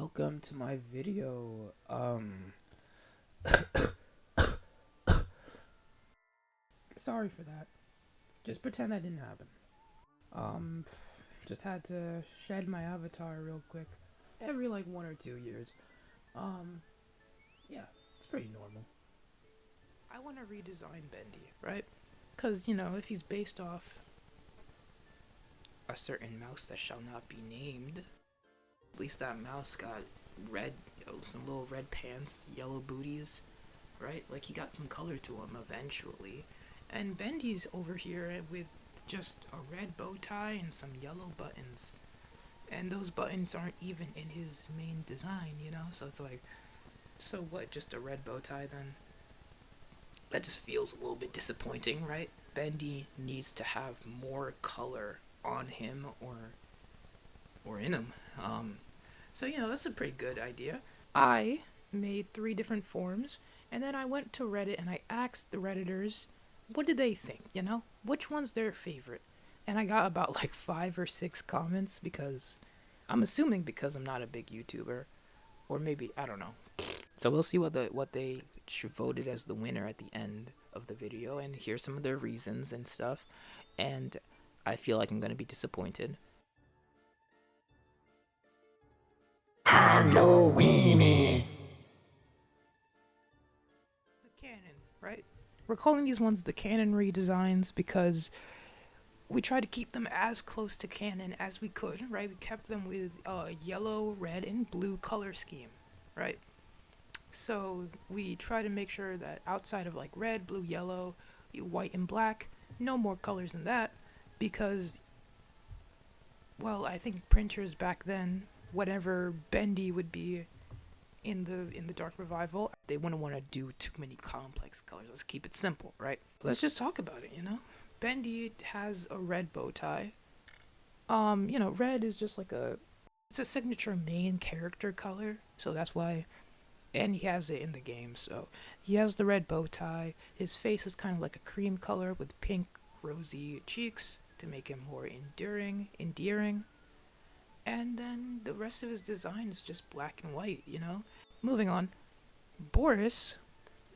Welcome to my video. Sorry for that. Just pretend that didn't happen. Um, just had to shed my avatar real quick. Every like 1 or 2 years. Um, yeah, it's pretty normal. I want to redesign Bendy, right? Because, if he's based off a certain mouse that shall not be named, at least that mouse got red, some little red pants, yellow booties, right? Like he got some color to him eventually. And Bendy's over here with just a red bow tie and some yellow buttons. And those buttons aren't even in his main design. So it's like, so what, just a red bow tie then? That just feels a little bit disappointing, right? Bendy needs to have more color on him or in him. So that's a pretty good idea. I made 3 different forms, and then I went to Reddit and I asked the Redditors what did they think, which one's their favorite. And I got about like 5 or 6 comments because I'm assuming because I'm not a big YouTuber, or maybe I don't know. So we'll see what they voted as the winner at the end of the video, and here's some of their reasons and stuff. And I feel like I'm gonna be disappointed. Halloweeny. The canon, right? We're calling these ones the canon redesigns because we tried to keep them as close to canon as we could, right? We kept them with yellow, red, and blue color scheme, right? So we try to make sure that outside of like red, blue, yellow, white, and black, no more colors than that, because, well, I think printers back then, whatever Bendy would be in the Dark Revival, they wouldn't want to do too many complex colors. Let's keep it simple, right? Let's just talk about it. Bendy has a red bow tie. Red is just like it's a signature main character color, so that's why. And he has it in the game, so he has the red bow tie. His face is kind of like a cream color with pink, rosy cheeks to make him more endearing. And then the rest of his design is just black and white, Moving on. Boris,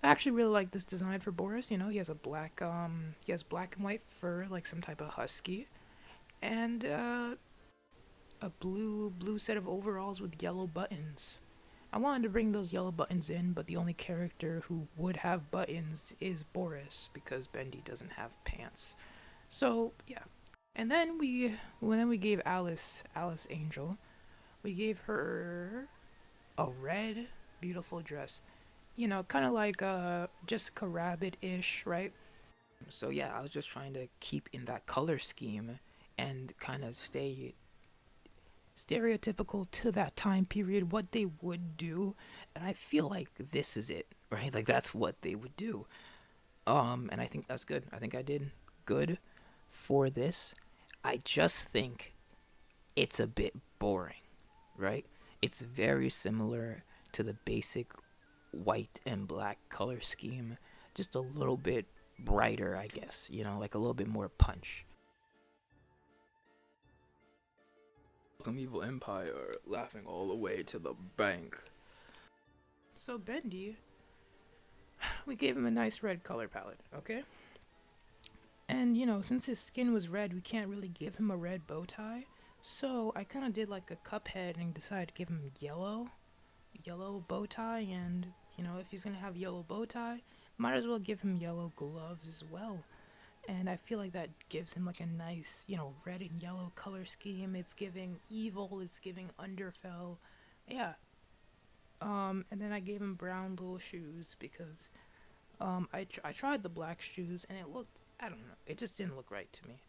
I actually really like this design for Boris. He has black and white fur, like some type of husky, and a blue set of overalls with yellow buttons. I wanted to bring those yellow buttons in, but the only character who would have buttons is Boris because Bendy doesn't have pants. So yeah. And then we gave Alice Angel, we gave her a red beautiful dress. Kind of like Jessica Rabbit-ish, right? So yeah, I was just trying to keep in that color scheme and kind of stay stereotypical to that time period, what they would do. And I feel like this is it, right? Like that's what they would do. And I think that's good. I think I did good for this. I just think it's a bit boring, right? It's very similar to the basic white and black color scheme, just a little bit brighter, I guess, like a little bit more punch. Evil Empire laughing all the way to the bank. So Bendy, we gave him a nice red color palette, okay? And since his skin was red, we can't really give him a red bow tie. So I kind of did like a Cuphead and decided to give him yellow bow tie. And if he's gonna have yellow bow tie, might as well give him yellow gloves as well. And I feel like that gives him like a nice, red and yellow color scheme. It's giving evil, it's giving Underfell. Yeah. And then I gave him brown little shoes because I tried the black shoes and it looked, I don't know, it just didn't look right to me.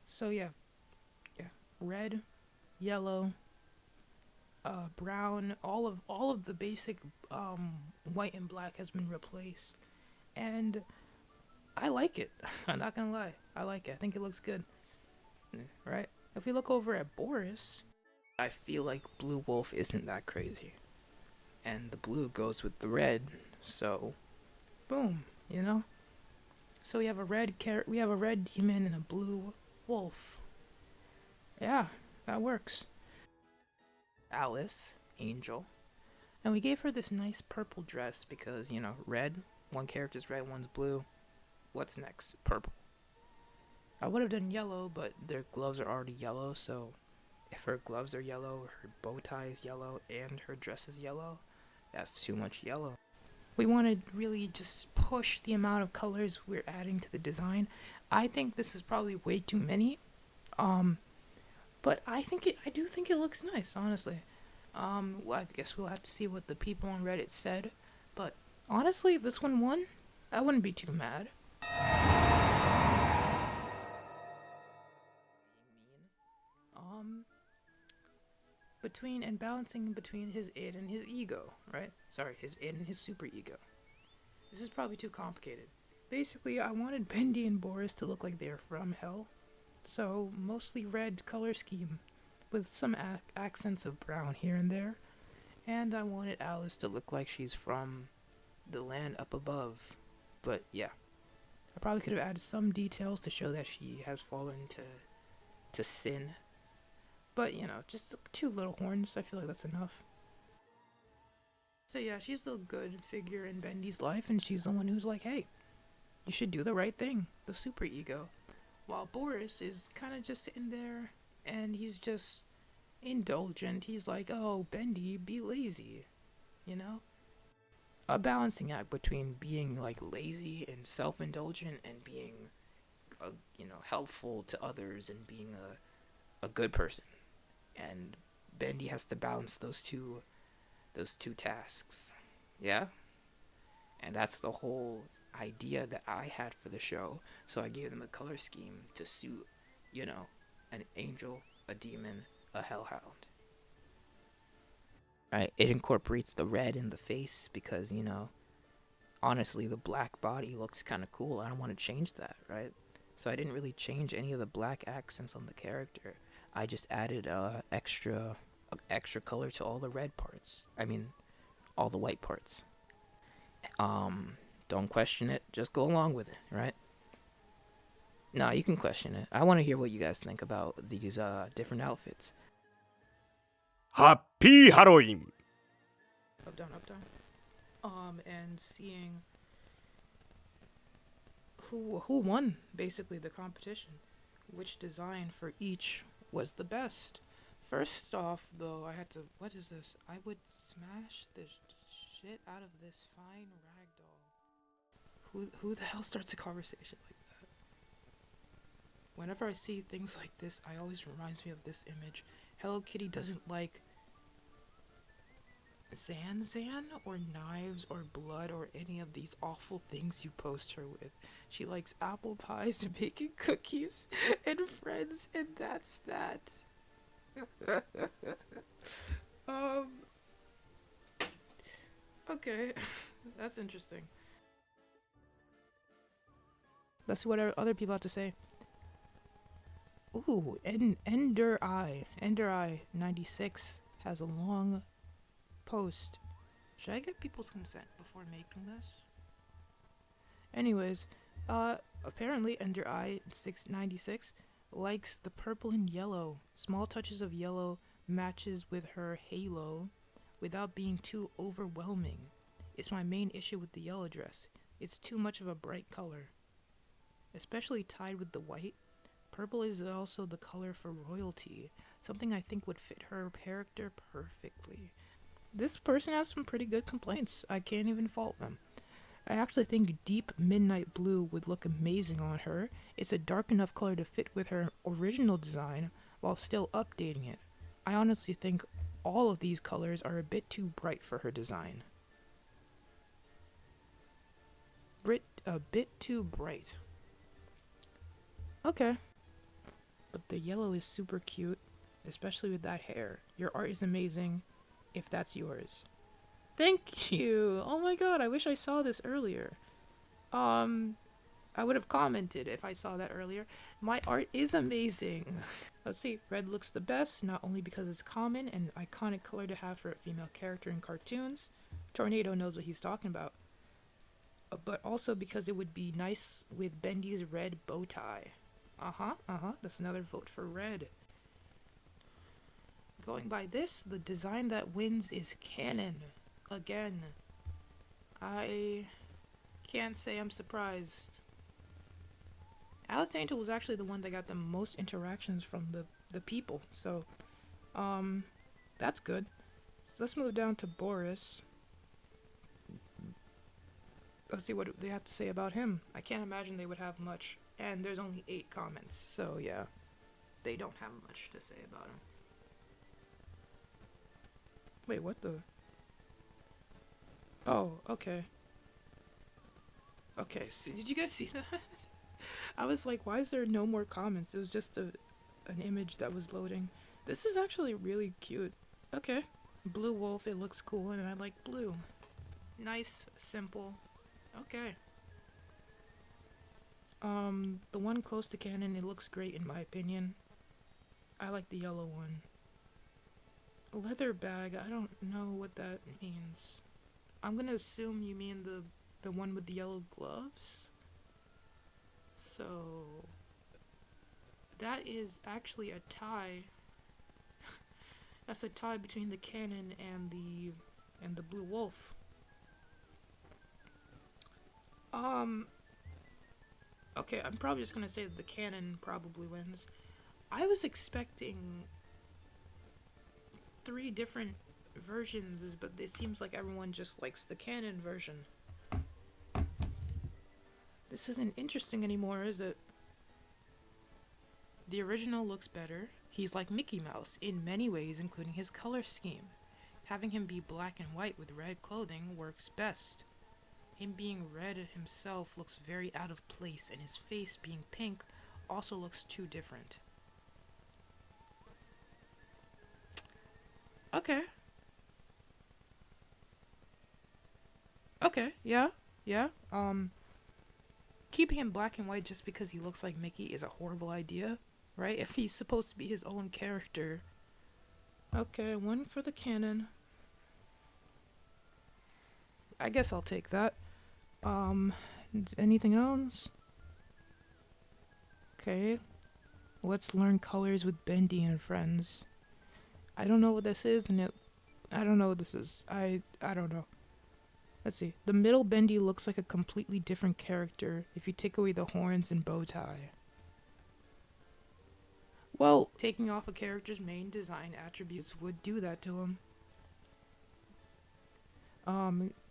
So yeah. Red, yellow, brown, all of the basic white and black has been replaced. And I like it. I'm not gonna lie. I like it. I think it looks good. Right? If we look over at Boris, I feel like Blue Wolf isn't that crazy. And the blue goes with the red, so boom, So we have a red demon and a blue wolf. Yeah, that works. Alice, Angel, and we gave her this nice purple dress because, you know, red. One character's red, one's blue. What's next? Purple. I would have done yellow, but their gloves are already yellow, so if her gloves are yellow, her bow tie is yellow, and her dress is yellow, that's too much yellow. We want to really just push the amount of colors we're adding to the design. I think this is probably way too many, um, but I do think it looks nice, honestly. Well, I guess we'll have to see what the people on Reddit said, but honestly, if this one won, I wouldn't be too mad. Um, balancing between his id and his ego, right? Sorry, his id and his super ego. This is probably too complicated. Basically, I wanted Bendy and Boris to look like they're from hell, so mostly red color scheme, with some accents of brown here and there, and I wanted Alice to look like she's from the land up above. But yeah, I probably could have added some details to show that she has fallen to sin. But, you know, just 2 little horns, I feel like that's enough. So yeah, she's the good figure in Bendy's life, and she's the one who's like, hey, you should do the right thing, the super ego. While Boris is kind of just sitting there, and he's just indulgent. He's like, oh, Bendy, be lazy, you know? A balancing act between being, like, lazy and self-indulgent and being, helpful to others and being a good person. And Bendy has to balance those two tasks. Yeah? And that's the whole idea that I had for the show. So I gave them a color scheme to suit, an angel, a demon, a hellhound. Right? It incorporates the red in the face because, honestly, the black body looks kind of cool. I don't want to change that, right? So I didn't really change any of the black accents on the character. I just added extra color to all the red parts. I mean, all the white parts. Don't question it. Just go along with it, right? No, you can question it. I want to hear what you guys think about these different outfits. ハッピーハロウィン Up, down, up, down. And seeing who won basically the competition, which design for each was the best. First off, though, I had to. What is this? I would smash the shit out of this fine ragdoll. Who the hell starts a conversation like that? Whenever I see things like this, I always reminds me of this image. Hello Kitty doesn't like Zan or knives or blood or any of these awful things you post her with. She likes apple pies, baking cookies, and friends, and that's that. Okay, that's interesting. Let's see what other people have to say. Ooh, Ender Eye 96 has a long post. Should I get people's consent before making this? Anyways, apparently Ender Eye 696 likes the purple and yellow. Small touches of yellow matches with her halo without being too overwhelming. It's my main issue with the yellow dress. It's too much of a bright color, especially tied with the white. Purple is also the color for royalty, something I think would fit her character perfectly. This person has some pretty good complaints. I can't even fault them. I actually think deep midnight blue would look amazing on her. It's a dark enough color to fit with her original design while still updating it. I honestly think all of these colors are a bit too bright for her design. A bit too bright. Okay. But the yellow is super cute, especially with that hair. Your art is amazing, if that's yours. Thank you! Oh my god, I wish I saw this earlier. I would have commented if I saw that earlier. My art is amazing! Let's see, red looks the best, not only because it's common and iconic color to have for a female character in cartoons. Tornado knows what he's talking about. But also because it would be nice with Bendy's red bow tie. That's another vote for red. Going by this, the design that wins is Canon. Again, I can't say I'm surprised. Alice Angel was actually the one that got the most interactions from the people, so that's good. So let's move down to Boris. Let's see what they have to say about him. I can't imagine they would have much, and there's only 8 comments, so yeah, they don't have much to say about him. Wait, what the? Oh, okay. Okay, so did you guys see that? I was like, why is there no more comments? It was just an image that was loading. This is actually really cute. Okay. Blue wolf, it looks cool, and I like blue. Nice, simple. Okay. The one close to Canon, it looks great in my opinion. I like the yellow one. Leather bag, I don't know what that means. I'm gonna assume you mean the one with the yellow gloves. So that is actually a tie. That's a tie between the Canon and the blue wolf. Okay, I'm probably just gonna say that the Canon probably wins. I was expecting 3 different versions, but it seems like everyone just likes the Canon version. This isn't interesting anymore, is it? The original looks better. He's like Mickey Mouse in many ways, including his color scheme. Having him be black and white with red clothing works best. Him being red himself looks very out of place, and his face being pink also looks too different. Okay. Okay, yeah. Keeping him black and white just because he looks like Mickey is a horrible idea, right? If he's supposed to be his own character. Okay, 1 for the Canon. I guess I'll take that. Anything else? Okay. Let's learn colors with Bendy and friends. I don't know what this is, I don't know what this is. I don't know. Let's see. The middle Bendy looks like a completely different character if you take away the horns and bow tie. Well, taking off a character's main design attributes would do that to him.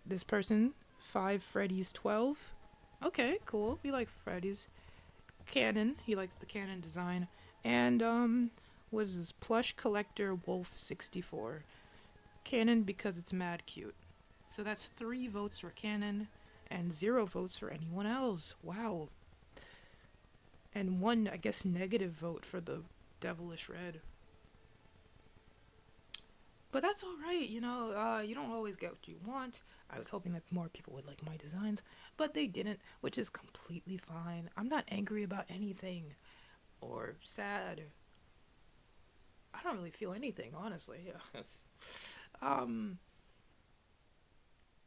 This person, 5 Freddy's 12. Okay, cool. We like Freddy's. Canon, he likes the Canon design. And, what is this? Plush Collector Wolf 64. Canon because it's mad cute. So that's 3 votes for Canon and 0 votes for anyone else. Wow. And 1, I guess, negative vote for the Devilish Red. But that's alright, you don't always get what you want. I was hoping that more people would like my designs, but they didn't, which is completely fine. I'm not angry about anything or sad. I don't really feel anything, honestly.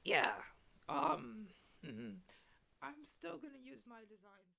Yeah. I'm still gonna use my designs.